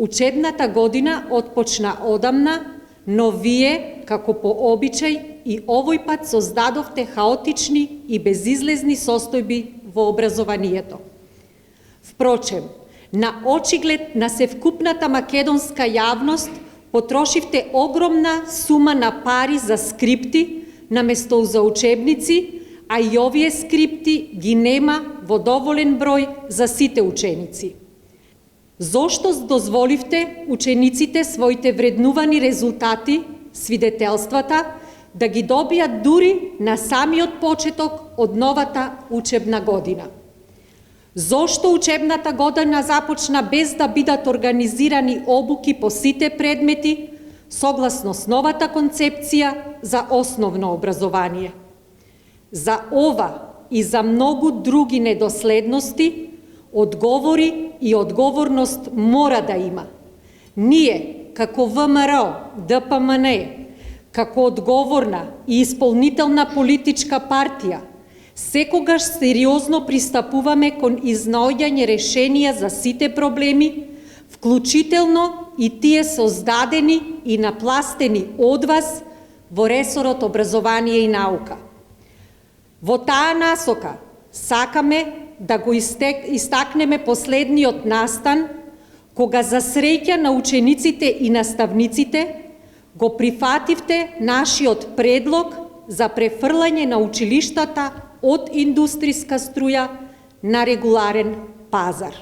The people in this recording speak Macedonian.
Учебната година отпочна одамна, но вие, како по обичај, и овој пат создадовте хаотични и безизлезни состојби во образованието. Впрочем, на очиглед на севкупната македонска јавност потрошивте огромна сума на пари за скрипти наместо за учебници, а и овие скрипти ги нема во доволен број за сите ученици. Зошто дозволивте учениците своите вреднувани резултати, свидетелствата, да ги добијат дури на самиот почеток од новата учебна година? Зошто учебната година започна без да бидат организирани обуки по сите предмети, согласно с новата концепција за основно образование? За ова и за многу други недоследности, одговори и одговорност мора да има. Ние, како ВМРО, ДПМН, како одговорна и исполнителна политичка партија, секогаш сериозно пристапуваме кон изнаоѓање решенија за сите проблеми, вклучително и тие создадени и напластени од вас во ресорот образование и наука. Во таа насока сакаме да го истакнеме последниот настан, кога за среќа на учениците и наставниците го прифативте нашиот предлог за префрлање на училиштата од индустријска струја на регуларен пазар.